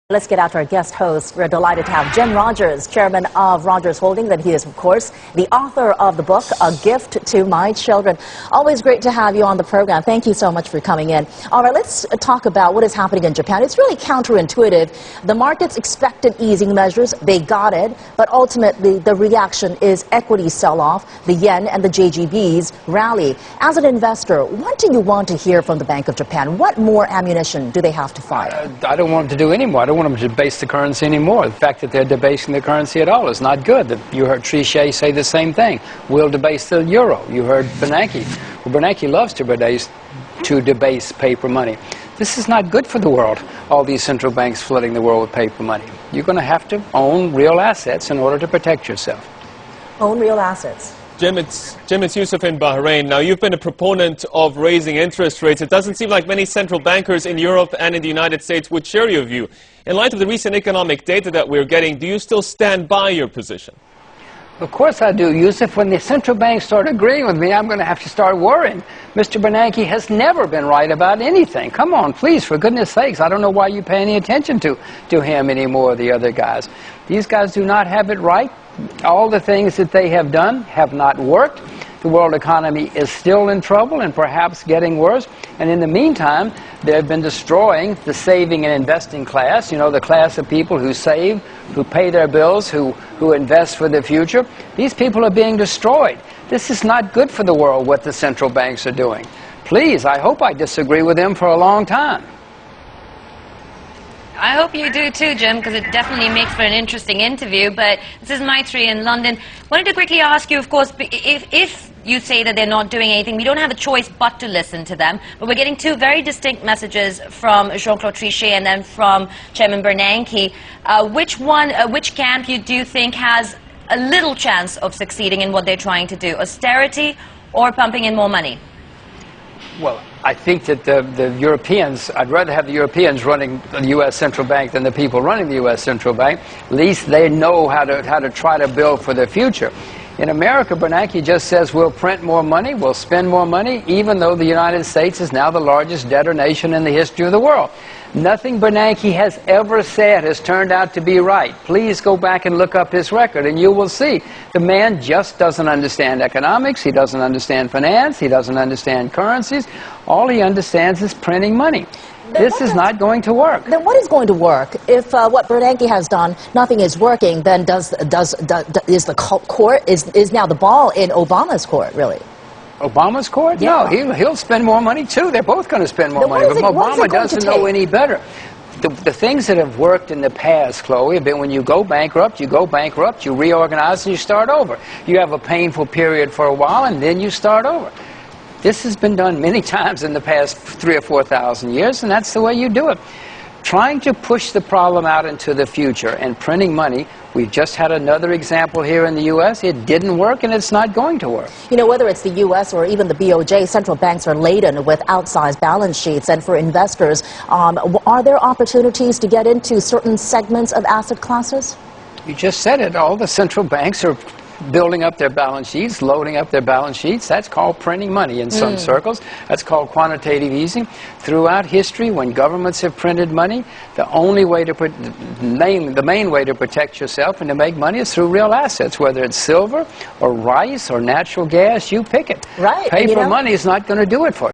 Let's get out to our guest host. We're delighted to have Jim Rogers, chairman of Rogers Holding, that he is, of course, the author of the book, A Gift to My Children. Always great to have you on the program. Thank you so much for coming in. All right, let's talk about what is happening in Japan. It's really counterintuitive. The markets expected easing measures. They got it. But ultimately, the reaction is equity sell-off. The yen and the JGBs rally. As an investor, what do you want to hear from the Bank of Japan? What more ammunition do they have to fire? I don't want them to do any more. I don't want them to debase the currency anymore. The fact that they're debasing the currency at all is not good. You heard Trichet say the same thing. We'll debase the euro. You heard Bernanke. Well, Bernanke loves to debase paper money. This is not good for the world, all these central banks flooding the world with paper money. You're going to have to own real assets in order to protect yourself. Own real assets. Jim, it's Yusuf in Bahrain. Now, you've been a proponent of raising interest rates. It doesn't seem like many central bankers in Europe and in the United States would share your view. In light of the recent economic data that we're getting, do you still stand by your position? Of course I do, Yusuf. When the central banks start agreeing with me, I'm going to have to start worrying. Mr. Bernanke has never been right about anything. Come on, please, for goodness sakes. I don't know why you pay any attention to him anymore, the other guys. These guys do not have it right. All the things that they have done have not worked. The world economy is still in trouble and perhaps getting worse. And in the meantime, they've been destroying the saving and investing class, you know, the class of people who save, who pay their bills, who invest for the future. These people are being destroyed. This is not good for the world, what the central banks are doing. Please, I hope I disagree with them for a long time. I hope you do too, Jim, because it definitely makes for an interesting interview. But this is Maitri in London. Wanted to quickly ask you, of course, if you say that they're not doing anything, we don't have a choice but to listen to them. But we're getting two very distinct messages from Jean-Claude Trichet and then from Chairman Bernanke. Which camp do you think has a little chance of succeeding in what they're trying to do? Austerity or pumping in more money? Well, I think that the Europeans, I'd rather have the Europeans running the U.S. Central Bank than the people running the U.S. Central Bank. At least they know how to try to build for the future. In America, Bernanke just says we'll print more money, we'll spend more money, even though the United States is now the largest debtor nation in the history of the world. Nothing Bernanke has ever said has turned out to be right. Please go back and look up his record, and you will see the man just doesn't understand economics, he doesn't understand finance, he doesn't understand currencies. All he understands is printing money. This is not going to work. Then what is going to work? If what Bernanke has done, nothing is working, then is the court, is now the ball in Obama's court, really? Obama's court? Yeah. No, he'll spend more money too. They're both going to spend more money. But Obama doesn't know any better. The things that have worked in the past, Chloe, have been when you go bankrupt, you reorganize, and you start over. You have a painful period for a while, and then you start over. This has been done many times in the past 3,000 or 4,000 years, and that's the way you do it. Trying to push the problem out into the future and printing money, we've just had another example here in the U.S. It didn't work, and it's not going to work. You know, whether it's the U.S. or even the BOJ, central banks are laden with outsized balance sheets. And for investors, are there opportunities to get into certain segments of asset classes? You just said it. All the central banks are building up their balance sheets, loading up their balance sheets. That's called printing money in some circles. That's called quantitative easing. Throughout history, when governments have printed money, the main way to protect yourself and to make money is through real assets, whether it's silver or rice or natural gas, you pick it. Right. Paper money is not going to do it for you.